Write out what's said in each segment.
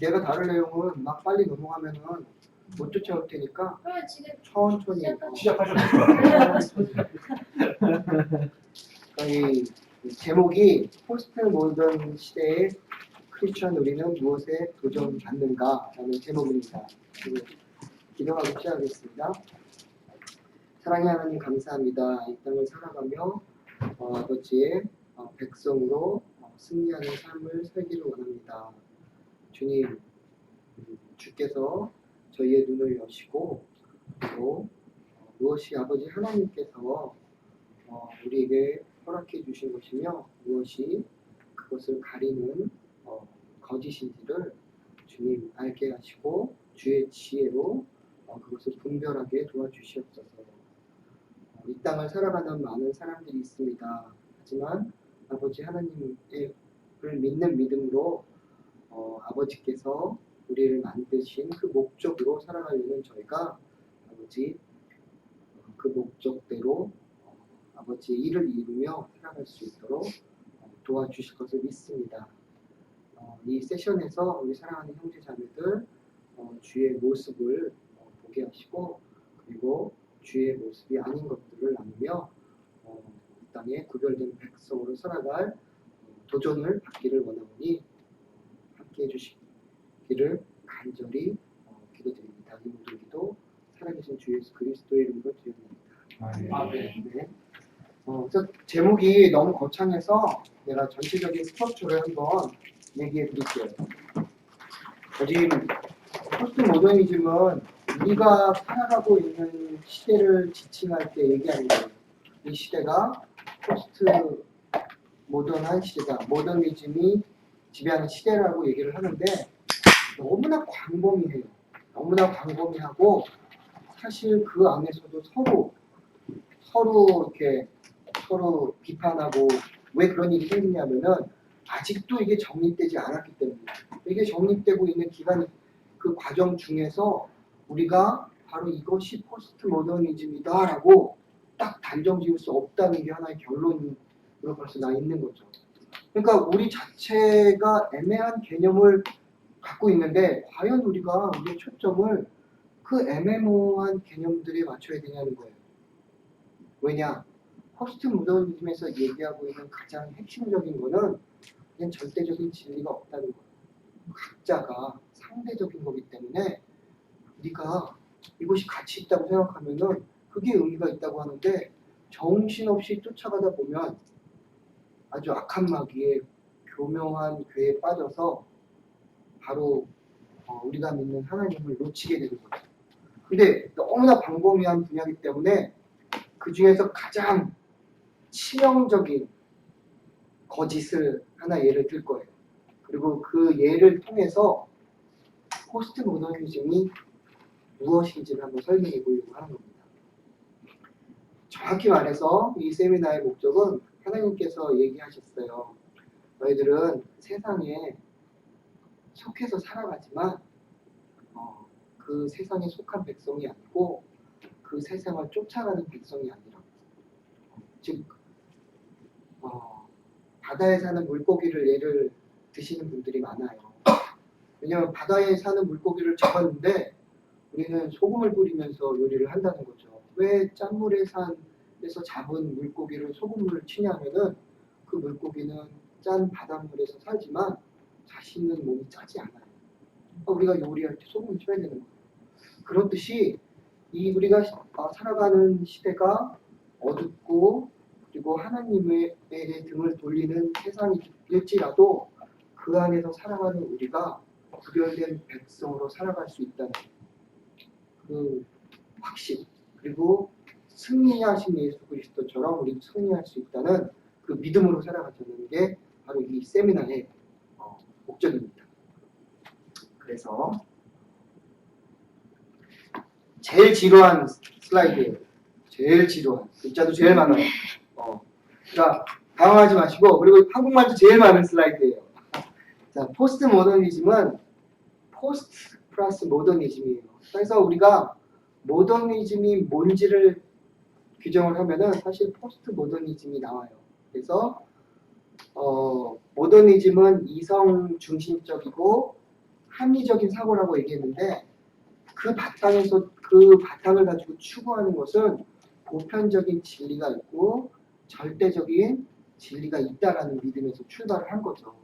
내가 다룰 내용은 막 빨리 넘어가면은 못 쫓아올 테니까 천천히 시작하셔도 될것 이 제목이 포스트 모던 시대의 크리스천 우리는 무엇에 도전받는가 라는 제목입니다. 기도하고 시작하겠습니다. 사랑의 하나님 감사합니다. 이 땅을 살아가며 아버지의 백성으로 승리하는 삶을 살기를 원합니다. 주님, 주께서 저희의 눈을 여시고 또 무엇이 아버지 하나님께서 우리에게 허락해 주신 것이며 무엇이 그것을 가리는 거짓인지를 주님 알게 하시고 주의 지혜로 그것을 분별하게 도와주시옵소서. 이 땅을 살아가는 많은 사람들이 있습니다. 하지만 아버지 하나님을 믿는 믿음으로 아버지께서 우리를 만드신 그 목적으로 살아가려는 저희가 아버지 그 목적대로 아버지의 일을 이루며 살아갈 수 있도록 도와주실 것을 믿습니다. 이 세션에서 우리 사랑하는 형제 자매들 주의 모습을 보게 하시고 그리고 주의 모습이 아닌 것들을 나누며 이 땅에 구별된 백성으로 살아갈 도전을 받기를 원하오니 함께해 주시기를 간절히 기도드립니다. 이 모든 기도 살아계신 주 예수 그리스도의 이름으로 드립니다. 네. 그래서 제목이 너무 거창해서 내가 전체적인 스트럭처를 한번 얘기해 드릴게요. 지금 포스트 모더니즘은 우리가 살아가고 있는 시대를 지칭할 때 얘기하는 거예요. 이 시대가 포스트 모던한 시대다. 모더니즘이 지배하는 시대라고 얘기를 하는데 너무나 광범위해요. 너무나 광범위하고 사실 그 안에서도 서로 비판하고 왜 그런 일이 생기냐면은 아직도 이게 정립되지 않았기 때문이에요. 이게 정립되고 있는 기간 그 과정 중에서 우리가 바로 이것이 포스트 모더니즘이다라고 딱 단정 지을 수 없다는 게 하나의 결론으로 벌써 나 있는 거죠. 그러니까 우리 자체가 애매한 개념을 갖고 있는데 과연 우리가 우리의 초점을 그 애매모호한 개념들에 맞춰야 되냐는 거예요. 왜냐? 포스트 모더니즘에서 얘기하고 있는 가장 핵심적인 거는 그냥 절대적인 진리가 없다는 거예요. 각자가 상대적인 거기 때문에 우리가 이것이 가치 있다고 생각하면은 그게 의미가 있다고 하는데 정신없이 쫓아가다 보면 아주 악한 마귀의 교묘한 괴에 빠져서 바로 우리가 믿는 하나님을 놓치게 되는 거죠. 근데 너무나 광범위한 분야이기 때문에 그 중에서 가장 치명적인 거짓을 하나 예를 들 거예요. 그리고 그 예를 통해서 포스트 모더니즘이 무엇인지를 한번 설명해 보려고 하는 겁니다. 정확히 말해서 이 세미나의 목적은 하나님께서 얘기하셨어요. 너희들은 세상에 속해서 살아가지만 그 세상에 속한 백성이 아니고 그 세상을 쫓아가는 백성이 아니라고. 즉 바다에 사는 물고기를 예를 드시는 분들이 많아요. 왜냐하면 바다에 사는 물고기를 잡았는데 우리는 소금을 뿌리면서 요리를 한다는 거죠. 왜 짠물에 산에서 잡은 물고기를 소금물을 치냐면은 그 물고기는 짠 바닷물에서 살지만 자신은 몸이 짜지 않아요. 그러니까 우리가 요리할 때 소금을 쳐야 되는 거예요. 그렇듯이 우리가 살아가는 시대가 어둡고 그리고 하나님에게 등을 돌리는 세상일지라도 그 안에서 살아가는 우리가 구별된 백성으로 살아갈 수 있다는 그 확신, 그리고 승리하신 예수 그리스도처럼 우리도 승리할 수 있다는 그 믿음으로 살아가자는 게 바로 이 세미나의 목적입니다. 그래서 제일 지루한 슬라이드예요. 제일 지루한. 글자도 제일 많아요. 그러니까 당황하지 마시고, 그리고 한국말도 제일 많은 슬라이드예요. 자, 포스트 모더니즘은 포스트 플러스 모더니즘이에요. 그래서 우리가 모더니즘이 뭔지를 규정을 하면은 사실 포스트 모더니즘이 나와요. 그래서 모더니즘은 이성 중심적이고 합리적인 사고라고 얘기했는데 그 바탕을 가지고 추구하는 것은 보편적인 진리가 있고 절대적인 진리가 있다라는 믿음에서 출발을 한 거죠.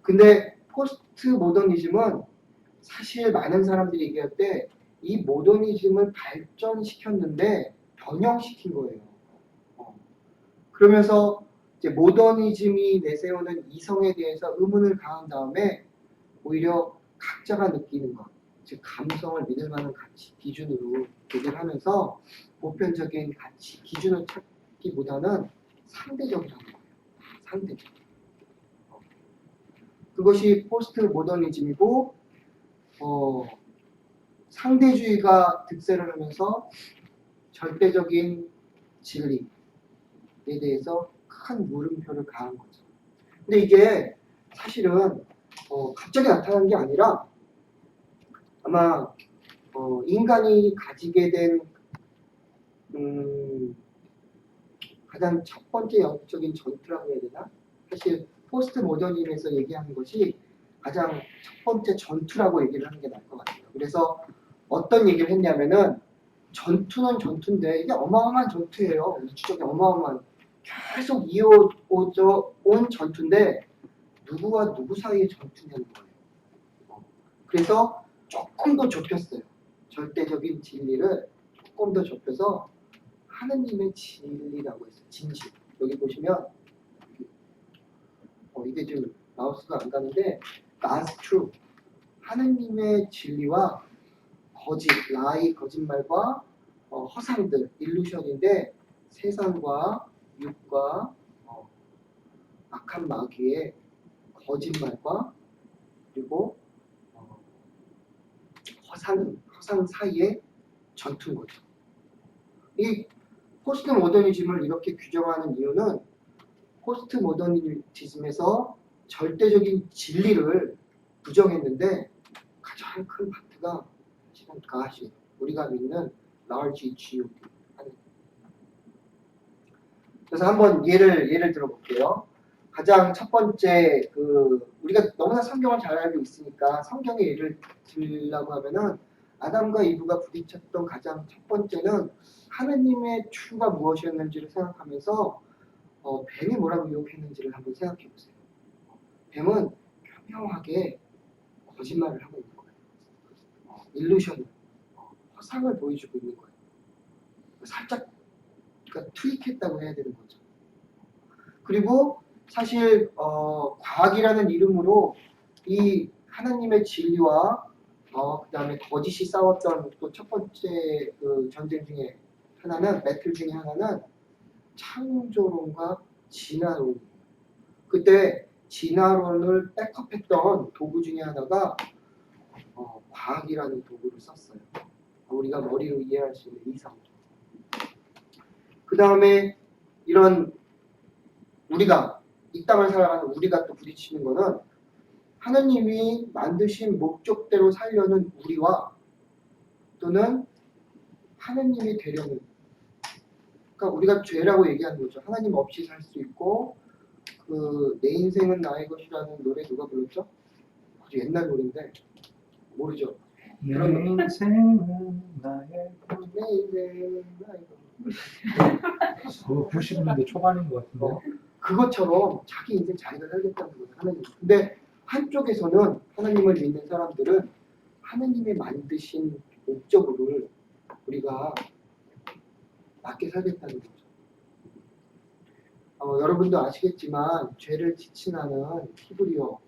근데 포스트 모더니즘은 사실 많은 사람들이 얘기할 때 이 모더니즘을 발전시켰는데 변형시킨 거예요. 그러면서 이제 모더니즘이 내세우는 이성에 대해서 의문을 가한 다음에 오히려 각자가 느끼는 것, 즉 감성을 믿을 만한 가치 기준으로 얘기를 하면서 보편적인 가치 기준을 찾기보다는 상대적이라는 거예요. 상대적. 그것이 포스트 모더니즘이고 상대주의가 득세를 하면서 절대적인 진리에 대해서 큰 물음표를 가한 거죠. 근데 이게 사실은 갑자기 나타난 게 아니라 아마 인간이 가지게 된 가장 첫 번째 영적인 전투라고 해야 되나? 사실 포스트 모더니즘에서 얘기하는 것이 가장 첫 번째 전투라고 얘기를 하는 게 나을 것 같아요. 그래서 어떤 얘기를 했냐면은 전투는 전투인데 이게 어마어마한 전투예요. 우주적인 어마어마한 계속 이어져 온 전투인데 누구와 누구 사이의 전투냐는 거예요. 그래서 조금 더 좁혔어요. 절대적인 진리를 조금 더 좁혀서 하느님의 진리라고 했어요. 진실. 여기 보시면 이게 지금 마우스가 안 가는데 God's truth. 하느님의 진리와 거짓, 라이, 거짓말과 허상들, 일루션인데 세상과 육과 악한 마귀의 거짓말과 그리고 허상 사이의 전투인 거죠. 이 포스트 모더니즘을 이렇게 규정하는 이유는 포스트 모더니즘에서 절대적인 진리를 부정했는데 가장 큰 파트가 사실은 가시, 우리가 믿는 large God. 그래서 한번 예를 들어볼게요. 가장 첫 번째 우리가 너무나 성경을 잘 알고 있으니까 성경의 예를 들려고 하면은 아담과 이브가 부딪혔던 가장 첫 번째는 하느님의 추가 무엇이었는지를 생각하면서 뱀이 뭐라고 유혹했는지를 한번 생각해 보세요. 뱀은 교묘하게 거짓말을 하고 있는 거예요. 일루션을, 허상을 보여주고 있는 거예요. 살짝 그러니까 투입했다고 해야 되는 거죠. 그리고 사실 과학이라는 이름으로 이 하나님의 진리와 그다음에 거짓이 싸웠던 또 첫 번째 그 전쟁 중에 하나는 배틀 중에 하나는 창조론과 진화론. 그때 진화론을 백업했던 도구 중에 하나가 과학이라는 도구를 썼어요. 우리가 머리로 이해할 수 있는 이성. 그 다음에 이런 우리가 이 땅을 살아가는 우리가 또 부딪히는 거는 하나님이 만드신 목적대로 살려는 우리와 또는 하나님이 되려는 그러니까 우리가 죄라고 얘기하는 거죠. 하나님 없이 살 수 있고 내 인생은 나의 것이라는 노래 누가 불렀죠? 아주 옛날 노래인데 모르죠. 내 인생은 나의 내 인생은 나의 것. 90년대 초반인 것 같은데. 그것처럼 자기 인생 자기가 살겠다는 거죠. 하나님. 근데 한쪽에서는 하나님을 믿는 사람들은 하나님이 만드신 목적을 우리가 맞게 살겠다는 거죠. 여러분도 아시겠지만 죄를 지칭하는 히브리어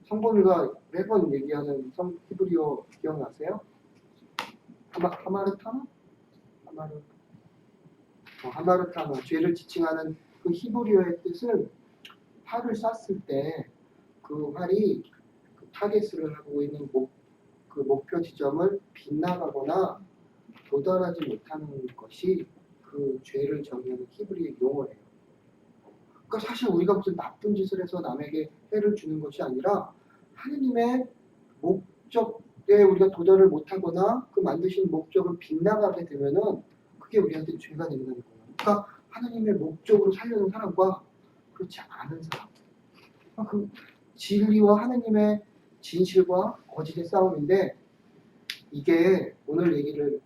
성범이가 매번 얘기하는 히브리어 기억나세요? 하마르타나? 하마르타나 죄를 지칭하는 그 히브리어의 뜻은 활을 쐈을 때 그 활이 그 타겟을 하고 있는 그 목표 지점을 빗나가거나 도달하지 못하는 것이 그 죄를 정의하는 히브리 용어예요. 그러니까 사실 우리가 무슨 나쁜 짓을 해서 남에게 해를 주는 것이 아니라 하느님의 목적에 우리가 도달을 못하거나 그 만드신 목적을 빗나가게 되면은 그게 우리한테 죄가 된다는 거예요. 그러니까 하느님의 목적으로 살려는 사람과 그렇지 않은 사람. 그 진리와 하느님의 진실과 거짓의 싸움인데 이게 오늘 얘기를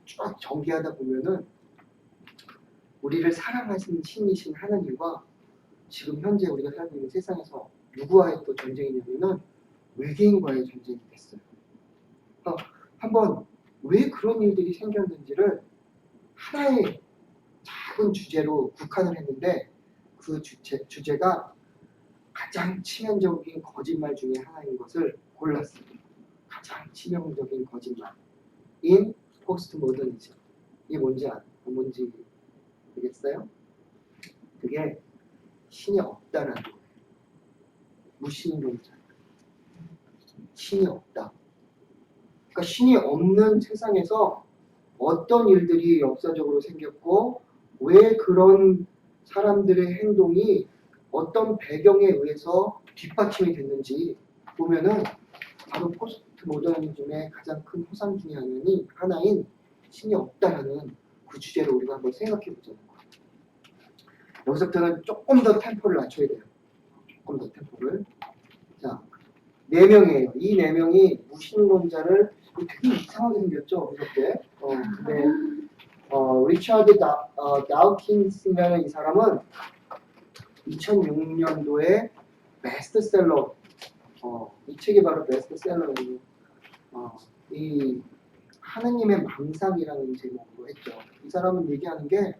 쭉 전개하다 보면은 우리를 사랑하신 신이신 하나님과 지금 현재 우리가 살고 있는 세상에서 누구와의 또 전쟁이냐면은 외계인과의 전쟁이 됐어요. 한번 왜 그런 일들이 생겼는지를 하나의 작은 주제로 국한을 했는데 그 주제가 가장 치명적인 거짓말 중에 하나인 것을 골랐어요. 가장 치명적인 거짓말인 포스트 모더니즘. 이게 뭔지 알겠어요? 그게 신이 없다라는 거예요. 무신론자. 신이 없다. 그러니까 신이 없는 세상에서 어떤 일들이 역사적으로 생겼고 왜 그런 사람들의 행동이 어떤 배경에 의해서 뒷받침이 됐는지 보면은 바로 포스트 모더니즘의 가장 큰 허상 중에 하나인 신이 없다라는 그 주제로 우리가 한번 생각해 보자는 거예요. 여기서부터는 조금 더 템포를 낮춰야 돼요. 조금 더 템포를. 자, 4명이에요. 이 4명이 무신론자를 되게 이상하게 생겼죠, 그때. 근데 리처드 다우킨스라는 이 사람은 2006년도에 베스트셀러, 이 책이 바로 베스트셀러예요. 이 하느님의 망상이라는 제목으로 했죠. 이 사람은 얘기하는 게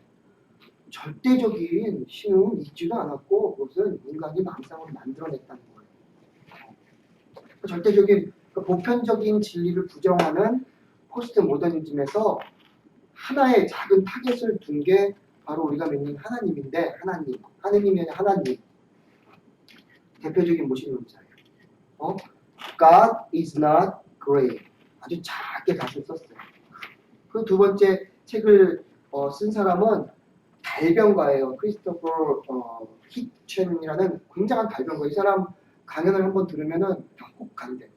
절대적인 신은 있지도 않았고 그것은 인간이 망상으로 만들어냈다는 거예요. 절대적인 보편적인 진리를 부정하는 포스트 모더니즘에서 하나의 작은 타겟을 둔 게 바로 우리가 믿는 하나님인데 하느님이 아니라 하나님 대표적인 무신론자예요. God is not great. 아주 작게 가수 썼어요. 그 두 번째 책을 쓴 사람은 달변가예요. 크리스토퍼 히첸이라는 굉장한 달변가. 이 사람 강연을 한번 들으면은 혹 간대.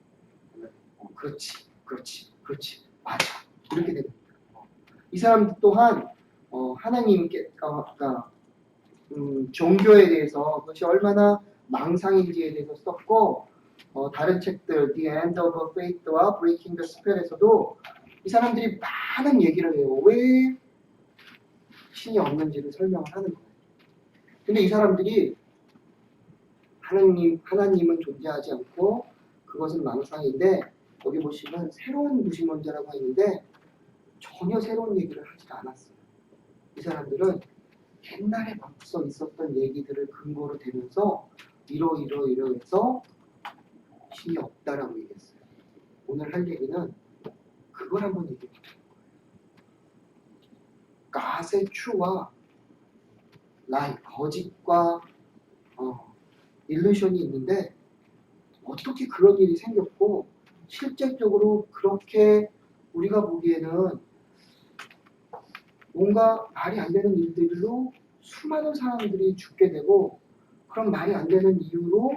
그렇지, 맞아. 이렇게 됩니다. 이 사람 또한 하나님께 종교에 대해서 그것이 얼마나 망상인지에 대해서 썼고 다른 책들 The End of Faith와 Breaking the Spell에서도 이 사람들이 많은 얘기를 해요. 왜 신이 없는지를 설명을 하는 거예요. 근데 이 사람들이 하나님은 존재하지 않고 그것은 망상인데 여기 보시면 새로운 무신론자라고 하는데 전혀 새로운 얘기를 하지 않았어요. 이 사람들은 옛날에 앞서 있었던 얘기들을 근거로 대면서 이러해서 신이 없다라고 얘기했어요. 오늘 할 얘기는 그걸 한번 얘기해 보자는 거예요. 가세 추와 라이, 거짓과 일루션이 있는데 어떻게 그런 일이 생겼고 실제적으로 그렇게 우리가 보기에는 뭔가 말이 안 되는 일들로 수많은 사람들이 죽게 되고 그런 말이 안 되는 이유로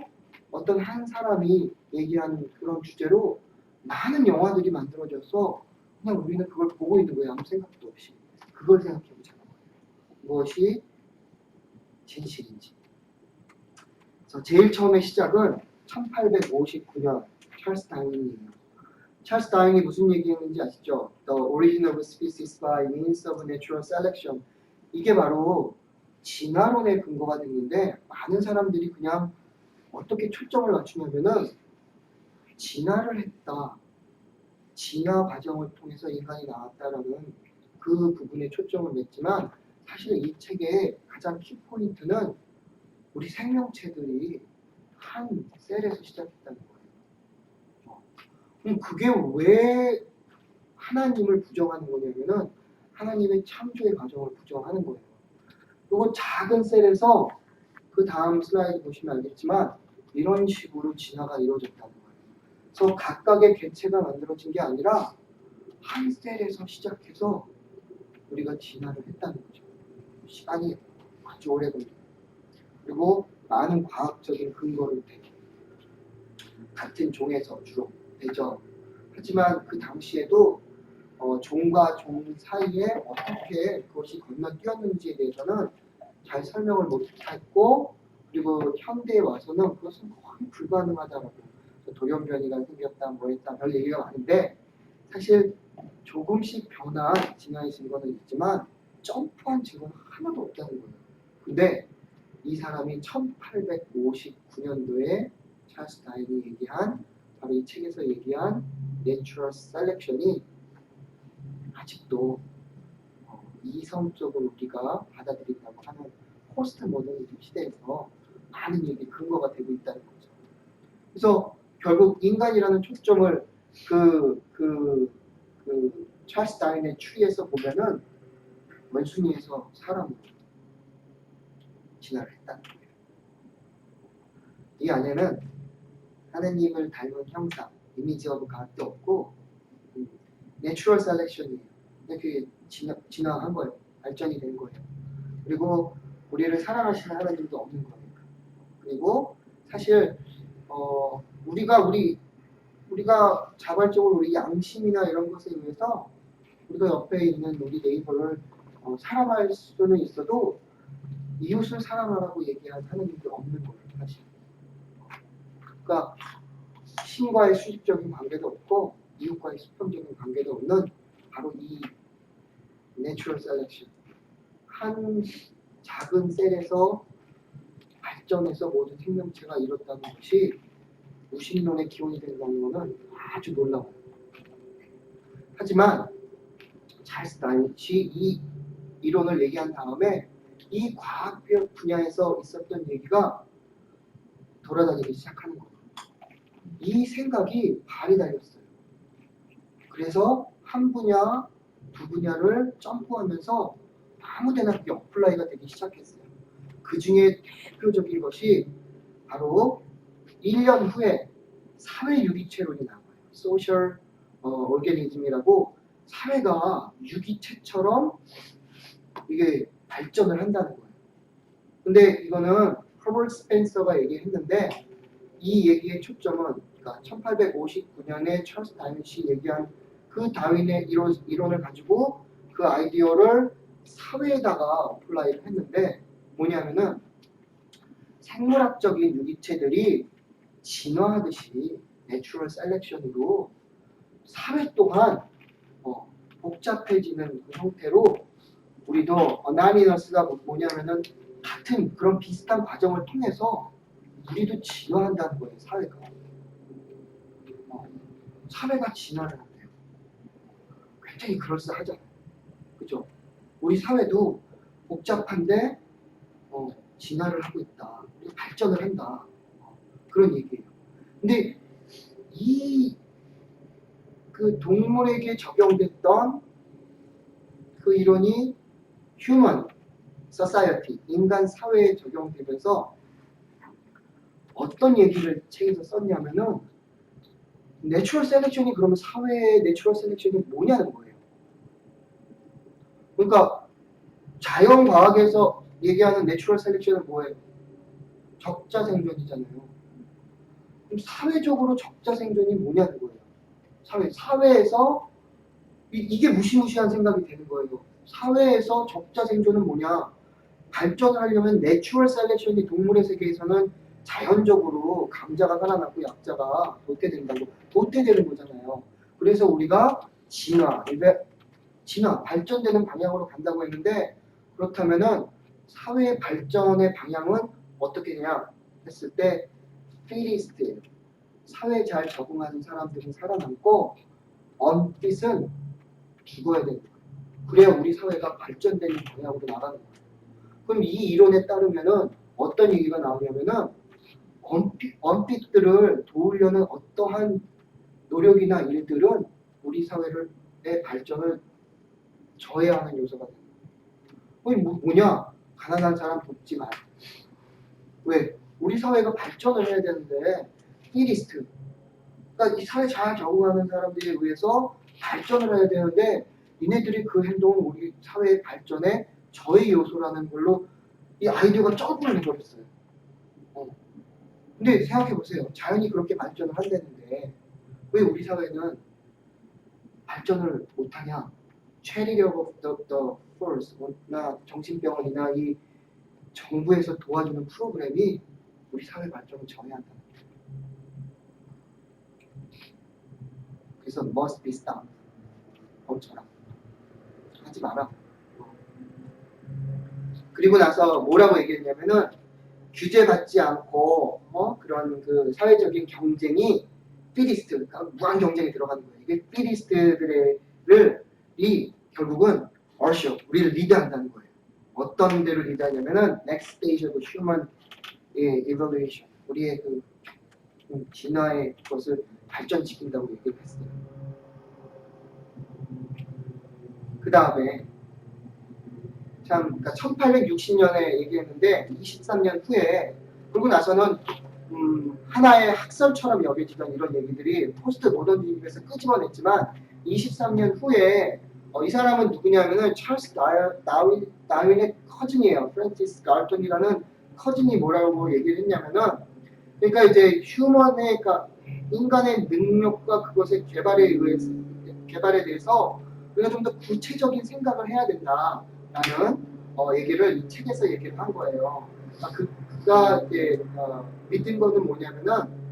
어떤 한 사람이 얘기한 그런 주제로 많은 영화들이 만들어져서 그냥 우리는 그걸 보고 있는 거예요. 아무 생각도 없이. 그걸 생각해보자는 거예요. 무엇이 진실인지. 그래서 제일 처음에 시작은 1859년 찰스 다윈이에요. 찰스 다윈이 무슨 얘기했는지 아시죠? The origin of species by means of natural selection. 이게 바로 진화론의 근거가 됐는데 많은 사람들이 그냥 어떻게 초점을 맞추냐면은 진화를 했다. 진화 과정을 통해서 인간이 나왔다라는 그 부분에 초점을 맺지만 사실 이 책의 가장 키포인트는 우리 생명체들이 한 셀에서 시작했다는 거예요. 그럼 그게 왜 하나님을 부정하는 거냐면은 하나님의 창조의 과정을 부정하는 거예요. 이거 작은 셀에서 그 다음 슬라이드 보시면 알겠지만 이런 식으로 진화가 이루어졌다는 거예요. 그래서 각각의 개체가 만들어진 게 아니라 한 셀에서 시작해서 우리가 진화를 했다는 거죠. 시간이 아주 오래 걸려요. 그리고 많은 과학적인 근거를 대고 같은 종에서 주로 되죠. 하지만 그 당시에도 종과 종 사이에 어떻게 그것이 건너뛰었는지에 대해서는 잘 설명을 못했고 그리고 현대에 와서는 그것은 거의 불가능하다라고 돌연변이가 생겼다 뭐 했다 별 얘기가 많은데 사실 조금씩 변한 진화의 증거는 있지만 점프한 증거는 하나도 없다는 거예요. 근데 이 사람이 1859년도에 찰스 다윈이 얘기한 바로 이 책에서 얘기한 내추럴 셀렉션이 아직도 이성적으로 우리가 받아들인다고 하는 포스트 모더니즘 시대에서 많은 얘기 근거가 되고 있다는 거죠. 그래서 결국 인간이라는 초점을 찰스 다윈의 추리에서 보면은 원숭이에서 사람으로 진화를 했다는 거예요. 이 안에는 하느님을 닮은 형상, 이미지 오브 갓도 없고 내추럴 셀렉션이에요. 그게 진화한 거예요. 발전이 된 거예요. 그리고 우리를 사랑하시는 하나님도 없는 거니까. 그리고 사실 우리가 자발적으로 우리 양심이나 이런 것에 의해서 우리가 옆에 있는 우리 네이버를 사랑할 수는 있어도 이웃을 사랑하라고 얘기한 하나님도 없는 거예요. 사실. 그러니까 신과의 수직적인 관계도 없고 이웃과의 수평적인 관계도 없는 바로 이 내추럴 셀렉션. 한 작은 셀에서 발전해서 모든 생명체가 이뤘다는 것이 무신론의 기원이 된다는 것은 아주 놀라워요. 하지만 찰스 다윈이 이 이론을 얘기한 다음에 이 과학 분야에서 있었던 얘기가 돌아다니기 시작하는 거예요. 이 생각이 발이 달렸어요. 그래서 한 분야, 두 분야를 점프하면서 아무데나 그게 어플라이가 되기 시작했어요. 그 중에 대표적인 것이 바로 1년 후에 사회 유기체론이 나와요. 소셜 오르게니즘이라고 사회가 유기체처럼 이게 발전을 한다는 거예요. 근데 이거는 허버트 스펜서가 얘기했는데 이 얘기의 초점은 그러니까 1859년에 찰스 다윈이 얘기한 그 다윈의 이론을 가지고 그 아이디어를 사회에다가 어플라이를 했는데 뭐냐면은 생물학적인 유기체들이 진화하듯이 내추럴 셀렉션으로 사회 또한 복잡해지는 그 형태로 우리도 어나니너스가 뭐냐면은 같은 그런 비슷한 과정을 통해서 우리도 진화한다는 거예요. 사회가 진화를 한대요. 굉장히 그럴싸하잖아요. 그죠? 우리 사회도 복잡한데 진화를 하고 있다. 우리 발전을 한다. 그런 얘기예요. 근데 이 그 동물에게 적용됐던 그 이론이 휴먼 소사이어티 인간 사회에 적용되면서 어떤 얘기를 책에서 썼냐면은 내추럴 셀렉션이 그러면 사회의 내추럴 셀렉션이 뭐냐는 거예요. 그러니까 자연과학에서 얘기하는 내추럴 셀렉션은 뭐예요? 적자 생존이잖아요. 그럼 사회적으로 적자 생존이 뭐냐는 거예요. 사회에서 이게 무시무시한 생각이 되는 거예요. 사회에서 적자 생존은 뭐냐? 발전을 하려면 내추럴 셀렉션이 동물의 세계에서는 자연적으로 강자가 살아남고 약자가 도태되는 거잖아요. 그래서 우리가 진화, 발전되는 방향으로 간다고 했는데 그렇다면은 사회 발전의 방향은 어떻게 되냐 했을 때 페이리스트예요. 사회에 잘 적응하는 사람들은 살아남고 언핏은 죽어야 되는 거예요. 그래야 우리 사회가 발전되는 방향으로 나가는 거예요. 그럼 이 이론에 따르면은 어떤 얘기가 나오냐면은 언핏들을 도우려는 어떠한 노력이나 일들은 우리 사회의 발전을 저해하는 요소가 됩니다. 그게 뭐냐? 가난한 사람 돕지 마. 왜? 우리 사회가 발전을 해야 되는데 히리스트. 그러니까 이 사회 잘 적응하는 사람들에 의해서 발전을 해야 되는데 니네들이 그 행동은 우리 사회의 발전에 저해 요소라는 걸로 이 아이디어가 점프를 해버렸어요. 근데 생각해 보세요. 자연이 그렇게 발전을 한다는데 왜 우리 사회는 발전을 못하냐? Charity of the Force, 나 정신병원이나 이 정부에서 도와주는 프로그램이 우리 사회 발전을 저해한다. 그래서 must be stopped. 멈춰라. 하지 마라. 그리고 나서 뭐라고 얘기했냐면은 규제받지 않고 그런 그 사회적인 경쟁이 피리스트, 그러니까 무한 경쟁이 들어가는 거예요. 이게 피리스트들이 결국은 우리를 리드한다는 거예요. 어떤 데를 리드하냐면은 next stage of human evolution, 우리의 그 진화의 것을 발전시킨다고 얘기를 했어요. 그 다음에 그러니까 1860년에 얘기했는데 23년 후에 그러고 나서는 하나의 학설처럼 여겨지던 이런 얘기들이 포스트 모더니즘에서 끄집어냈지만 23년 후에 이 사람은 누구냐면은 찰스 다윈의 커즌이에요. 프랜시스 갈턴이라는 커즌이 뭐라고 얘기를 했냐면은 그러니까 이제 그러니까 인간의 능력과 그것의 개발에 대해서 우리가 좀 더 구체적인 생각을 해야 된다라는 얘기를 이 책에서 얘기를 한 거예요. 그가 이제 믿은 거는 뭐냐면은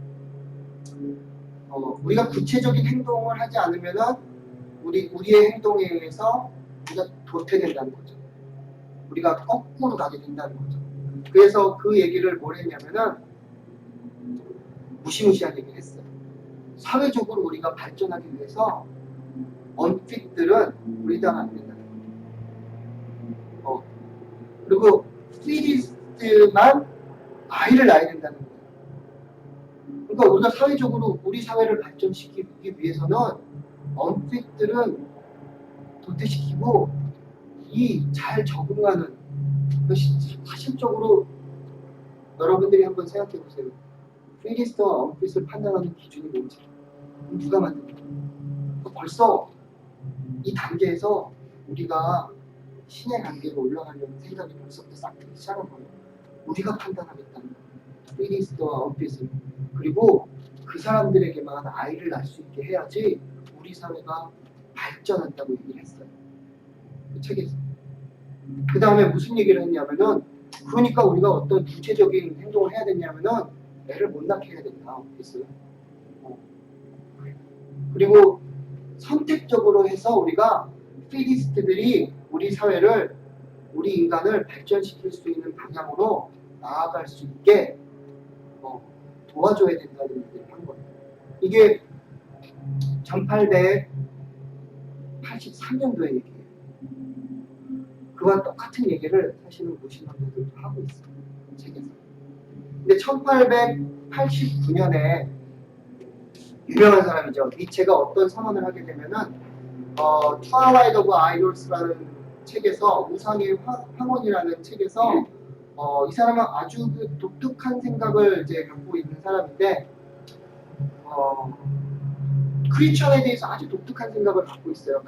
우리가 구체적인 행동을 하지 않으면은 우리의 행동에 의해서 우리가 도태된다는 거죠. 우리가 거꾸로 가게 된다는 거죠. 그래서 그 얘기를 뭘 했냐면은 무시무시한 얘기를 했어요. 사회적으로 우리가 발전하기 위해서 언핏들은 우리당 안 된다는 거죠. 그리고 피리스트만 아이를 낳아야 된다는 거예요. 그러니까 우리가 사회적으로 우리 사회를 발전시키기 위해서는 언핏들은 도태시키고 이 잘 적응하는 것이 사실적으로 여러분들이 한번 생각해 보세요. 피리스트와 언핏을 판단하는 기준이 뭔지 누가 만듭니까? 벌써 이 단계에서 우리가 신의 관계로 올라가려는 생각이 벌써부터 싹 들기 시작한 거예요. 우리가 판단하겠다는 거예요. 피리스트와 언핏을. 그리고 그 사람들에게만 아이를 낳을 수 있게 해야지 우리 사회가 발전한다고 얘기를 했어요. 그 책에서. 그 다음에 무슨 얘기를 했냐면은 그러니까 우리가 어떤 구체적인 행동을 해야 되냐면은 애를 못 낳게 해야 된다. 그랬어요. 그리고 선택적으로 해서 우리가 피리스트들이 우리 사회를 우리 인간을 발전시킬 수 있는 방향으로 나아갈 수 있게 도와줘야 된다는 얘기를 한 거예요. 이게 1883년도의 얘기예요. 그와 똑같은 얘기를 사실은 무신론자들도 하고 있어요. 책에서. 근데 1889년에 유명한 사람이죠. 니체가 어떤 선언을 하게 되면은 트와일라이트 오브 아이돌스라는 책에서 우상의 황혼이라는 책에서 이 사람은 아주 그 독특한 생각을 이제 갖고 있는 사람인데 크리스천에 대해서 아주 독특한 생각을 갖고 있어요.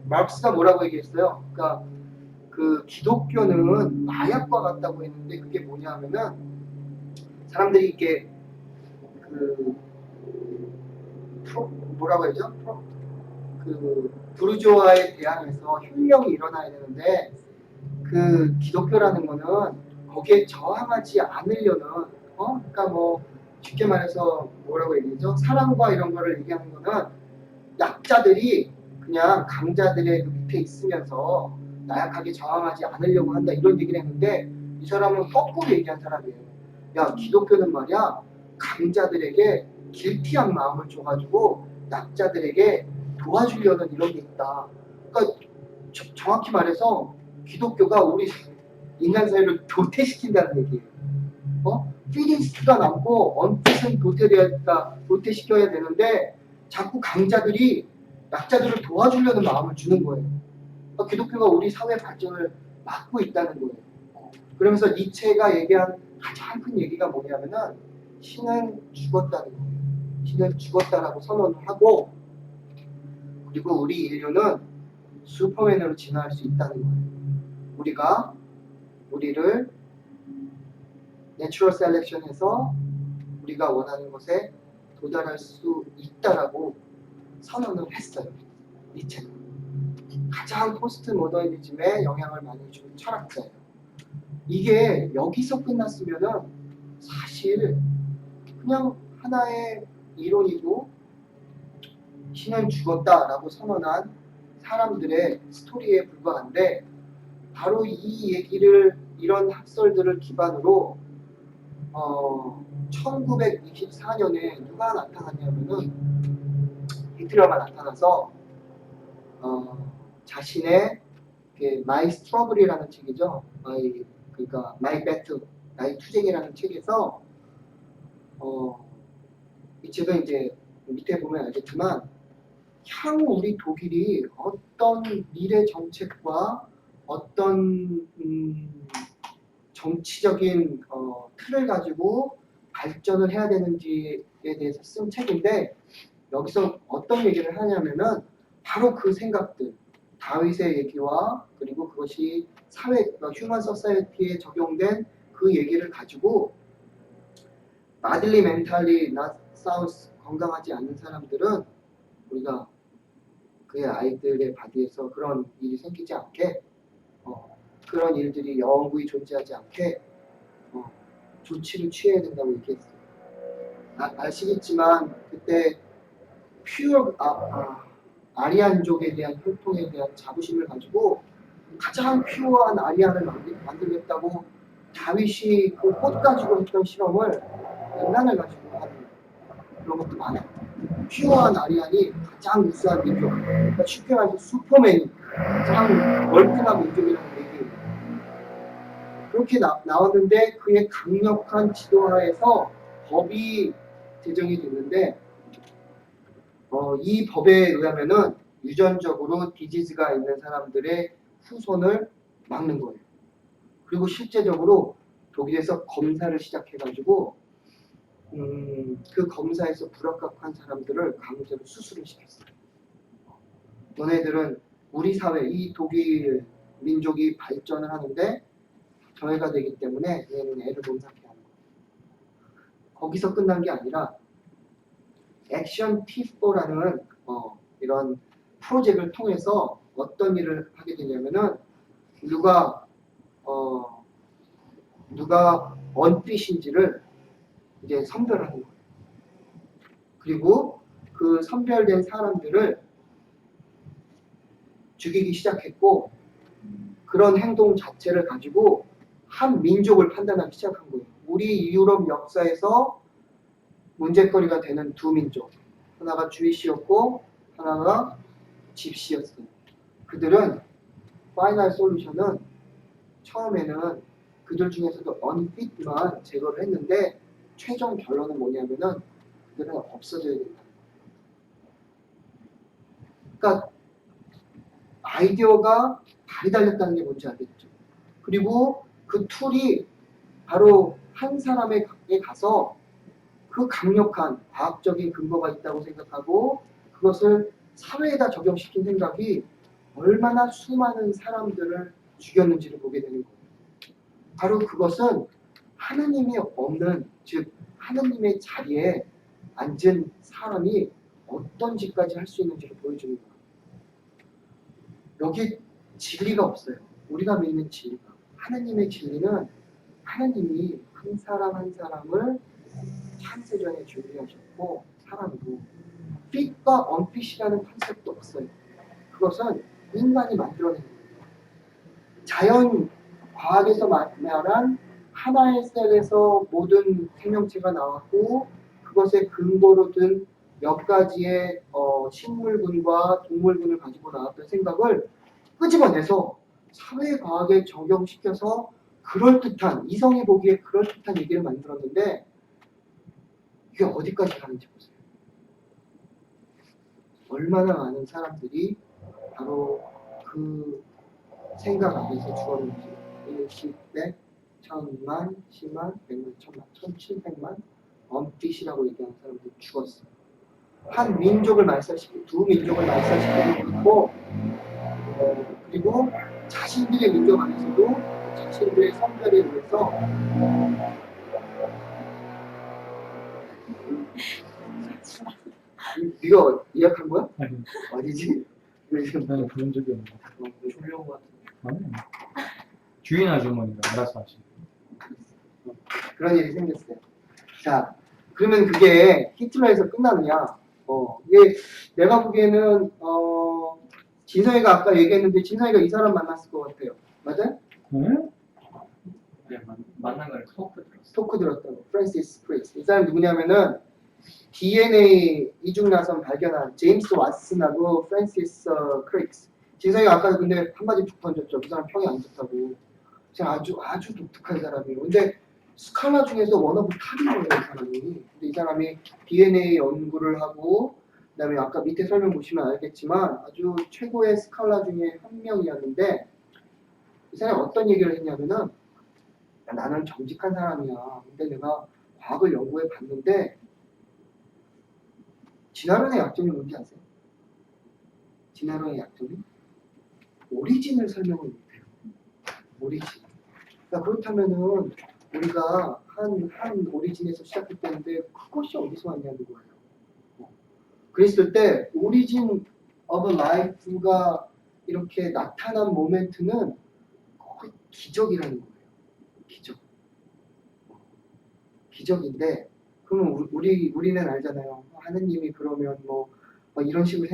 마르크스가 뭐라고 얘기했어요? 그러니까 그 기독교는 마약과 같다고 했는데 그게 뭐냐 하면은 사람들이 이게 뭐라고 하죠? 그 부르주아에 대항해서 혁명이 일어나야 되는데 그 기독교라는 거는 거기에 저항하지 않으려는 그러니까 뭐 쉽게 말해서 뭐라고 얘기하죠? 사랑과 이런 거를 얘기하는 거는 약자들이 그냥 강자들의 그 밑에 있으면서 나약하게 저항하지 않으려고 한다 이런 얘기를 했는데 이 사람은 거꾸로 얘기한 사람이에요. 야 기독교는 말이야 강자들에게 길티한 마음을 줘가지고 약자들에게 도와주려는 이런 게 있다. 그러니까 정확히 말해서 기독교가 우리 인간 사회를 도태시킨다는 얘기예요. 피리스트가 남고 언뜻은 도태시켜야 되는데 자꾸 강자들이 약자들을 도와주려는 마음을 주는 거예요. 그러니까 기독교가 우리 사회 발전을 막고 있다는 거예요. 그러면서 니체가 얘기한 가장 큰 얘기가 뭐냐면은 신은 죽었다는 거예요. 신은 죽었다라고 선언을 하고 그리고 우리 인류는 슈퍼맨으로 진화할 수 있다는 거예요. 우리를 내추럴 셀렉션에서 우리가 원하는 것에 도달할 수 있다라고 선언을 했어요. 니체는. 가장 포스트 모더니즘에 영향을 많이 준 철학자예요. 이게 여기서 끝났으면은 사실 그냥 하나의 이론이고 신은 죽었다라고 선언한 사람들의 스토리에 불과한데 바로 이 얘기를 이런 학설들을 기반으로 1924년에 누가 나타났냐면은 히틀러가 나타나서 자신의 마이 스트러글이라는 책이죠. 그러니까 마이 배틀, 나의 투쟁이라는 책에서 이 책은 이제 밑에 보면 알겠지만 향후 우리 독일이 어떤 미래 정책과 어떤 정치적인 틀을 가지고 발전을 해야 되는지에 대해서 쓴 책인데 여기서 어떤 얘기를 하냐면은 바로 그 생각들 다윗의 얘기와 그리고 그것이 사회 휴먼 소사이어티에 적용된 그 얘기를 가지고 마들리 멘탈리 나 사우스 건강하지 않는 사람들은 우리가 그의 아이들의 바디에서 그런 일이 생기지 않게 그런 일들이 영구히 존재하지 않게 조치를 취해야 된다고 얘기했어요. 아시겠지만 그때 퓨어 아리안족에 대한 혈통에 대한 자부심을 가지고 가장 퓨어한 아리안을 만들겠다고 다윗이 그 꽃 가지고 했던 실험을 인간을 가지고 하는 그런 것도 많아요. 퓨어한 아리안이 가장 우수한 민족, 그러니까 쉽게 말해서 슈퍼맨이 가장 월등한 민족이라는 얘기예요. 그렇게 나왔는데 그의 강력한 지도하에서 법이 제정이 됐는데 이 법에 의하면은 유전적으로 디지즈가 있는 사람들의 후손을 막는 거예요. 그리고 실제적으로 독일에서 검사를 시작해가지고 그 검사에서 불합격한 사람들을 강제로 수술을 시켰어요. 너네들은 우리 사회, 이 독일 민족이 발전을 하는데 저해가 되기 때문에 얘는 애를 못 낳게 하는 거예요. 거기서 끝난 게 아니라 액션 T4라는 이런 프로젝트를 통해서 어떤 일을 하게 되냐면은 누가 언핏인지를 이제 선별하는 거예요. 그리고 그 선별된 사람들을 죽이기 시작했고 그런 행동 자체를 가지고 한 민족을 판단하기 시작한 거예요. 우리 유럽 역사에서 문제거리가 되는 두 민족. 하나가 주이시였고 하나가 집시였어요. 그들은 파이널 솔루션은 처음에는 그들 중에서도 언핏만 제거를 했는데 최종 결론은 뭐냐면은 그들은 없어져야 된다. 그러니까 아이디어가 발이 달렸다는 게 뭔지 알겠죠. 그리고 그 툴이 바로 한 사람에게 가서 그 강력한 과학적인 근거가 있다고 생각하고 그것을 사회에다 적용시킨 생각이 얼마나 수많은 사람들을 죽였는지를 보게 되는 거예요. 바로 그것은 하느님이 없는, 즉 하느님의 자리에 앉은 사람이 어떤 짓까지 할 수 있는지를 보여주는 거예요. 여기 진리가 없어요. 우리가 믿는 진리가. 하느님의 진리는 하느님이 한 사람 한 사람을 창세전에 준비하셨고 사람으로 핏과 언핏이라는 컨셉도 없어요. 그것은 인간이 만들어낸 거예요. 자연 과학에서 말한 하나의 셀에서 모든 생명체가 나왔고 그것의 근거로 든 몇 가지의 식물군과 동물군을 가지고 나왔던 생각을 끄집어내서 사회과학에 적용시켜서 그럴듯한 이성이 보기에 그럴듯한 얘기를 만들었는데 이게 어디까지 가는지 보세요. 얼마나 많은 사람들이 바로 그 생각 안에서 죽었는지 1, 10대, 1000만, 10만, 100만, 1000만, 1700만 언핏이라고 얘기하는 사람들이 죽었어요. 한 민족을 말살시키고 두 민족을 말살시키고 있고 그리고 자신들의 민족 안에서도 자신들의 선별에 의해서 네가 예약한 거야? 아니, 아니지? 나는 그런 적이 없는데. 졸려온 것 같은데. 아니, 주인 아주머니가 알아서 하시고. 그런 일이 생겼어요. 자, 그러면 그게 히틀러에서 끝나느냐? 이게 내가 보기에는 진성이가 아까 얘기했는데 진성이가 이 사람 만났을 것 같아요. 맞아요? 네? 네, 만난 걸 토크 들었어. 토크 들었다고. 프랜시스 크릭스. 이 사람 누구냐면은 DNA 이중 나선 발견한 제임스 왓슨하고 프랜시스 크릭스. 진성이가 아까 근데 한마디 툭 던졌죠. 그 사람 평이 안 좋다고. 진짜 아주 독특한 사람이에요. 근데 스칼라 중에서 원 오브 탑이에요, 이 사람이. 근데 이 사람이 DNA 연구를 하고, 그 다음에 아까 밑에 설명 보시면 알겠지만 아주 최고의 스칼라 중에 한 명이었는데, 이 사람이 어떤 얘기를 했냐면은, 나는 정직한 사람이야. 근데 내가 과학을 연구해 봤는데, 진화론의 약점이 뭔지 아세요? 진화론의 약점이? 오리진을 설명을 못해요. 오리진. 그러니까 그렇다면은 우리가 한 오리진에서 시작했다는데 그것이 어디서 왔냐는 거예요. 그랬을 때 오리진 of life가 이렇게 나타난 모멘트는 거의 기적이라는 거예요. 기적. 기적인데 그러면 우리는 알잖아요. 하느님이 그러면 뭐 이런 식으로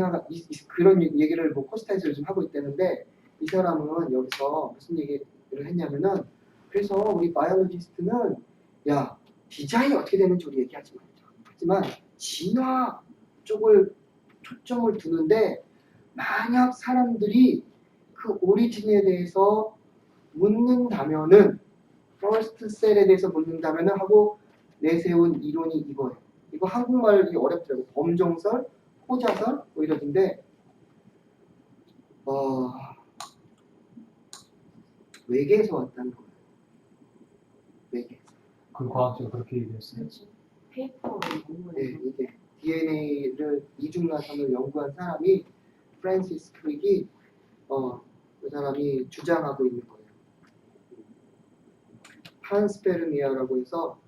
그런 얘기를 뭐 코스타에서 요즘 하고 있다는데 이 사람은 여기서 무슨 얘기를 했냐면은 그래서 우리 바이올로지스트는 야 디자인이 어떻게 되는지 우리 얘기하지 말자. 하지만 진화 쪽을 초점을 두는데 만약 사람들이 그 오리진에 대해서 묻는다면은 퍼스트 셀에 대해서 묻는다면은 하고 내세운 이론이 이거예요. 이거 한국말이 어렵더라고요. 범정설, 호자설 뭐 이러던데 외계에서 왔다는 거예요. 외계. 그 과학자가 그렇게 얘기했어요. 그렇지. 페이퍼 네, 이게 DNA를 이중나선을 연구한 사람이 프랜시스 크릭이 그 사람이 주장하고 있는 거예요. 판스페르미아라고 해서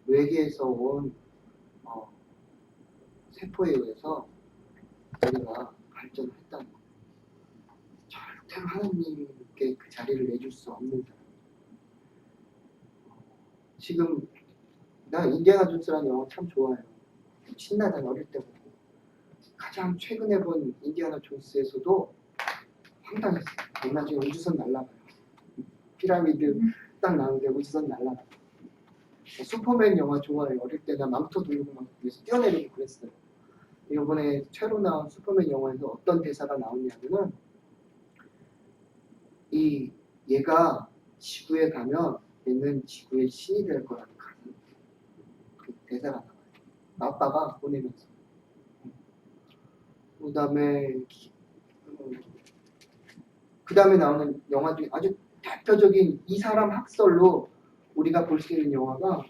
외계에서 온 세포에 의해서 우리가 발전을 했다는 거예요. 절대로 하나님께 그 자리를 내줄 수 없는 사람. 지금 나 인디아나 존스라는 영화 참 좋아해요. 신나잖아 어릴 때 보고. 가장 최근에 본 인디아나 존스에서도 황당했어요. 나중에 우주선 날라가요. 피라미드 딱 나오는데 우주선 날라가요. 슈퍼맨 영화 좋아해요. 어릴 때 나 망토 들고 막 위에서 뛰어내리고 그랬어요. 이번에 새로 나온 슈퍼맨 영화에서 어떤 대사가 나오냐면은 얘가 지구에 가면 얘는 지구의 신이 될 거라는 그 대사가 나와요. 아빠가 보내면서. 그 다음에 나오는 영화 중에 아주 대표적인 이 사람 학설로 우리가 볼 수 있는 영화가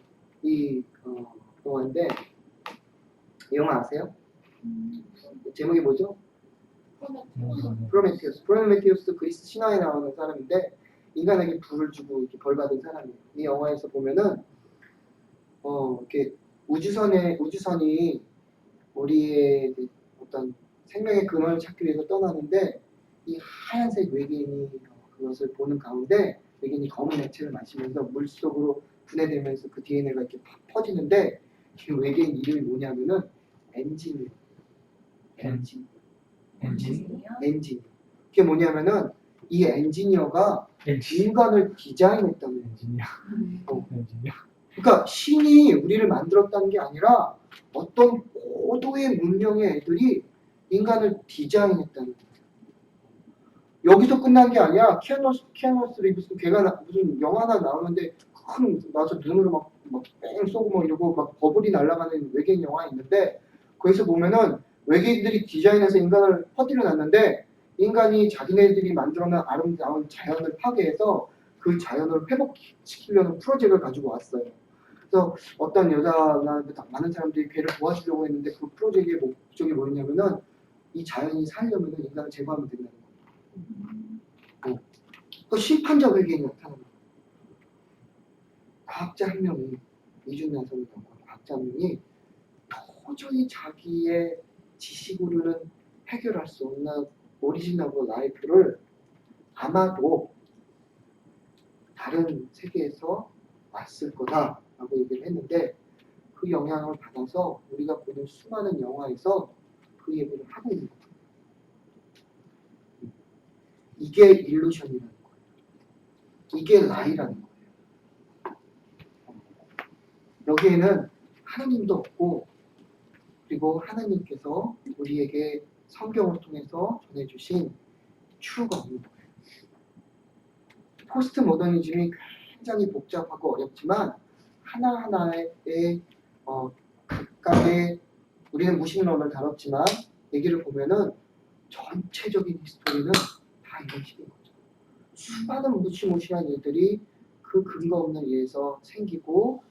이 영화인데 이 영화 아세요? 제목이 뭐죠? 프로메테우스. 프로메테우스 그리스 신화에 나오는 사람인데 인간에게 불을 주고 이렇게 벌 받은 사람이에요. 이 영화에서 보면은 이렇게 우주선이 우리의 어떤 생명의 근원을 찾기 위해서 떠나는데 이 하얀색 외계인이 그것을 보는 가운데 외계인이 검은 액체를 마시면서 물속으로 분해되면서 그 DNA가 이렇게 퍼지는데 그 외계인 이름이 뭐냐면은 엔진이에요. 엔진. 그게 뭐냐면은 이 엔지니어가 인간을 디자인했다는 엔지니어. 엔지니어. 그러니까 신이 우리를 만들었다는 게 아니라 어떤 고도의 문명의 애들이 인간을 디자인했다는 거예요. 여기서 끝난 게 아니라 키아누스 리브스 걔가 무슨 영화나 나오는데 큰 나서 눈으로 막뺑 쏘고 막 이러고 막 버블이 날아가는 외계인 영화 있는데 거기서 보면은 외계인들이 디자인해서 인간을 퍼뜨려 놨는데 인간이 자기네들이 만들어낸 아름다운 자연을 파괴해서 그 자연을 회복시키려는 프로젝트를 가지고 왔어요. 그래서 어떤 여자나 많은 사람들이 걔를 도와주려고 했는데 그 프로젝트의 목적이 뭐였냐면은 이 자연이 살려면 인간을 제거하면 된다는 거예요. 그 심판적 외계인이 나타나는 거예요. 과학자 한 명이 이중나선을 연구한 과학자 한 명이 도저히 자기의 지식으로는 해결할 수 없는 오리지널 라이프를 아마도 다른 세계에서 왔을 거다라고 얘기를 했는데 그 영향을 받아서 우리가 보는 수많은 영화에서 그 얘기를 하고 있는 거예요. 이게 일루션이라는 거예요. 이게 라이라는 거예요. 여기에는 하나님도 없고 그리고 하나님께서 우리에게 성경을 통해서 전해주신 추가 없는 거예요. 포스트 모더니즘이 굉장히 복잡하고 어렵지만 하나하나의 각각의 우리는 무신론을 다뤘지만 얘기를 보면은 전체적인 히스토리는 다 이런 식인 거죠. 수많은 무시무시한 일들이 그 근거 없는 일에서 생기고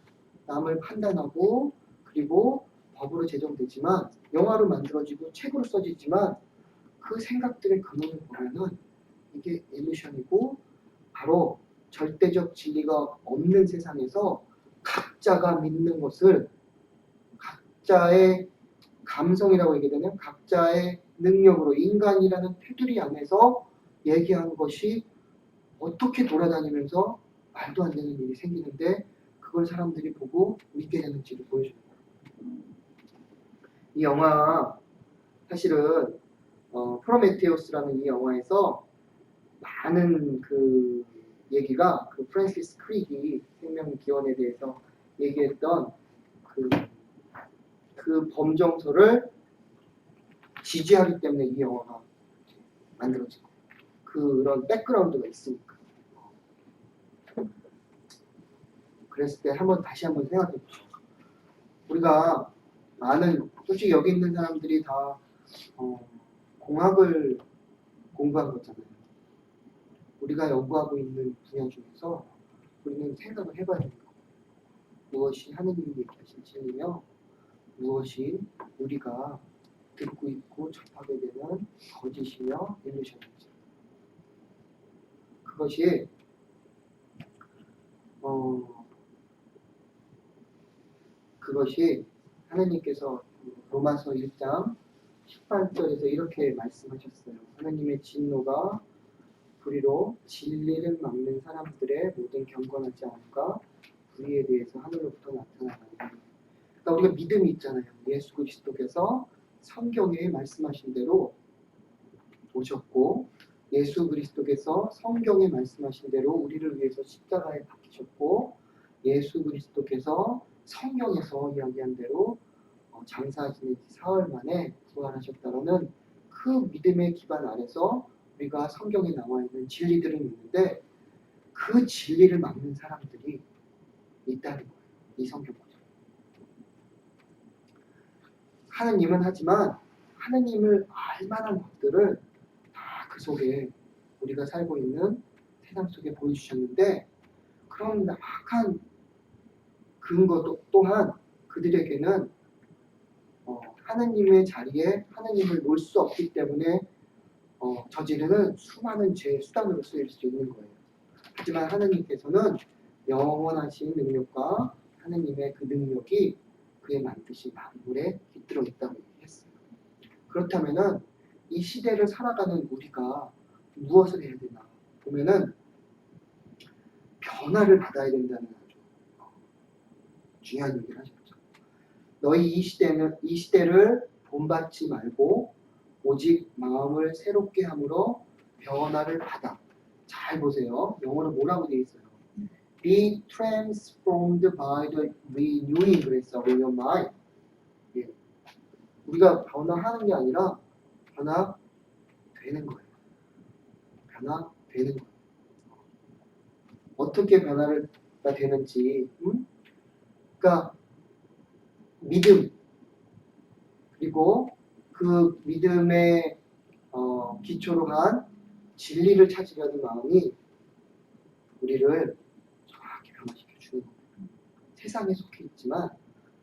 남을 판단하고 그리고 법으로 제정되지만 영화로 만들어지고 책으로 써지지만 그 생각들의 근원을 보면은 이게 일루션이고 바로 절대적 진리가 없는 세상에서 각자가 믿는 것을 각자의 감성이라고 얘기되는 각자의 능력으로 인간이라는 테두리 안에서 얘기한 것이 어떻게 돌아다니면서 말도 안 되는 일이 생기는데 그걸 사람들이 보고 믿게 되는지를 보여주는 거예요. 이 영화 사실은 프로메테우스라는 이 영화에서 많은 그 얘기가 그 프랜시스 크릭이 생명 기원에 대해서 얘기했던 그 범정서를 지지하기 때문에 이 영화가 만들어진 거예요. 그런 백그라운드가 있으니까. 그랬을 때 다시 한번 생각해 보죠. 우리가 솔직히 여기 있는 사람들이 다 공학을 공부한 거잖아요. 우리가 연구하고 있는 분야 중에서 우리는 생각을 해봐야 되는 거예요. 무엇이 하느님이 얘기하신 진리며 무엇이 우리가 듣고 있고 접하게 되는 거짓이며 일루션인지. 그것이 하나님께서 로마서 1장 18절에서 이렇게 말씀하셨어요. 하나님의 진노가 불의로 진리를 막는 사람들의 모든 경건하지 않을까 불의에 대해서 하늘로부터 나타나나니. 그러니까 우리가 믿음이 있잖아요. 예수 그리스도께서 성경에 말씀하신 대로 오셨고 예수 그리스도께서 성경에 말씀하신 대로 우리를 위해서 십자가에 박히셨고 예수 그리스도께서 성경에서 이야기한 대로 장사하시는 사흘 만에 부활하셨다는 그 믿음의 기반 아래서 우리가 성경에 나와 있는 진리들은 있는데 그 진리를 막는 사람들이 있다는 거예요. 이 성경 보죠. 하느님은 하지만 하느님을 알 만한 것들을 다 그 속에 우리가 살고 있는 세상 속에 보여주셨는데 그런 막한 근거 또한 그들에게는 하느님의 자리에 하느님을 놓을 수 없기 때문에 저지르는 수많은 죄의 수단으로 쓰일 수 있는 거예요. 하지만 하느님께서는 영원하신 능력과 하느님의 그 능력이 그의 만드신 만물에 깃들어 있다고 얘기했어요. 그렇다면은 이 시대를 살아가는 우리가 무엇을 해야 되나 보면은 변화를 받아야 된다는 아주 중요한 얘기를 하셨죠. 너희 이 시대를 본받지 말고 오직 마음을 새롭게 함으로 변화를 받아. 잘 보세요. 영어로 뭐라고 되어 있어요? Be transformed by the renewing 그랬어. of your mind. 예. 우리가 변화하는 게 아니라 변화되는 거예요. 변화되는 거예요. 어떻게 변화가 되는지, 그러니까 믿음 그리고 그 믿음의 기초로 한 진리를 찾으려는 마음이 우리를 정확히 변화시켜 주는 겁니다. 세상에 속해 있지만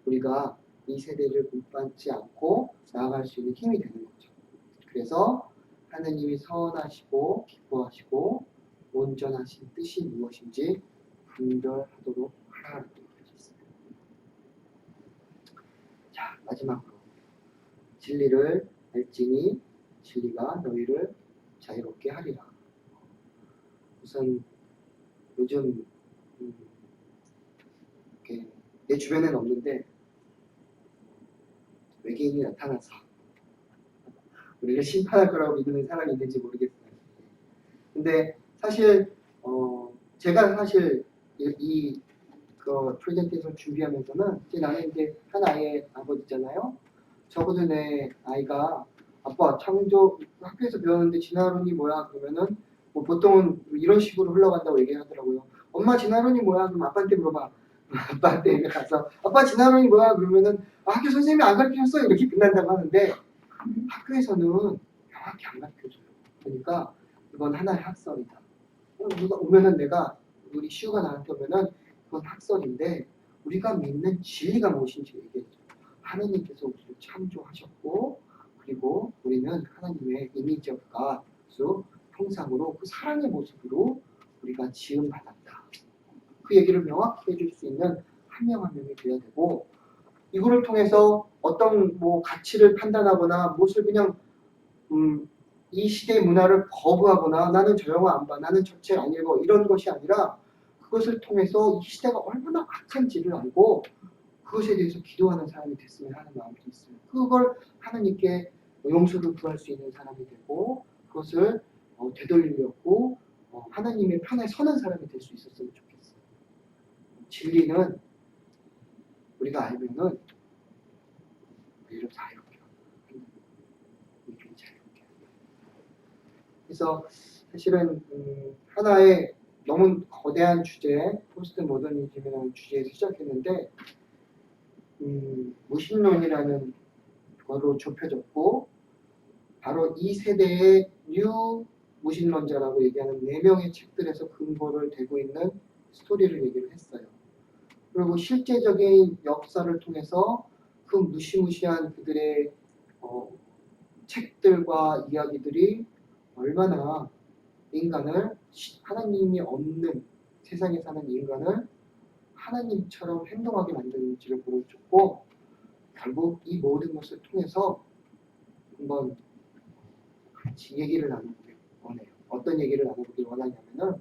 우리가 이 세대를 본받지 않고 나아갈 수 있는 힘이 되는 거죠. 그래서 하느님이 선하시고 기뻐하시고 온전하신 뜻이 무엇인지 분별하도록 하라고 얘기하셨습니다. 자, 마지막으로 진리를 알지니 진리가 너희를 자유롭게 하리라. 우선 요즘 이렇게 내 주변에는 없는데 외계인이 나타나서 우리를 심판할 거라고 믿는 사람이 있는지 모르겠어요. 근데 사실 제가 사실 그 프레젠테이션 준비하면서는 이제 나는 이제 한 아이의 아버지잖아요. 적어도 내 아이가 아빠 창조 학교에서 배웠는데 진화론이 뭐야 그러면은 뭐 보통은 이런 식으로 흘러간다고 얘기하더라고요. 엄마 진화론이 뭐야? 그럼 아빠한테 물어봐. 아빠한테 가서 아빠 진화론이 뭐야? 그러면은 학교 선생님이 안 가르쳐줬어 이렇게 끝난다고 하는데 학교에서는 명확히 안 가르쳐줘요. 그러니까 이건 하나의 학설이다. 누가 오면은 내가 우리 시우가 나한테 오면은 그건 학설인데 우리가 믿는 진리가 무엇인지 얘기해줘. 하나님께서 우리를 창조하셨고 그리고 우리는 하나님의 이미지 오브 갓, 형상으로 그 사랑의 모습으로 우리가 지음받았다. 그 얘기를 명확히 해줄 수 있는 한 명 한 명이 돼야 되고 이거를 통해서 어떤 뭐 가치를 판단하거나 무엇을 그냥 이 시대의 문화를 거부하거나 나는 저 영화 안 봐, 나는 저 책 안 읽어 이런 것이 아니라 그것을 통해서 이 시대가 얼마나 악한지를 알고 그것에 대해서 기도하는 사람이 됐으면 하는 마음도 있어요. 그걸 하나님께 용서를 구할 수 있는 사람이 되고 그것을 되돌리려고 하나님의 편에 서는 사람이 될 수 있었으면 좋겠어요. 진리는 우리가 알면은 우리를 자유롭게 합니다. 우리를 자유롭게 합니다. 그래서 사실은 하나의 너무 거대한 주제, 포스트 모더니즘이라는 주제에서 시작했는데 무신론이라는 거로 좁혀졌고 바로 이 세대의 뉴 무신론자라고 얘기하는 4명의 책들에서 근거를 대고 있는 스토리를 얘기를 했어요. 그리고 실제적인 역사를 통해서 그 무시무시한 그들의 책들과 이야기들이 얼마나 인간을 하나님이 없는 세상에 사는 인간을 하나님처럼 행동하게 만드는지를 보여줬고 결국 이 모든 것을 통해서 한번 같이 얘기를 나눠보길 원해요. 어떤 얘기를 나눠보길 원하냐면은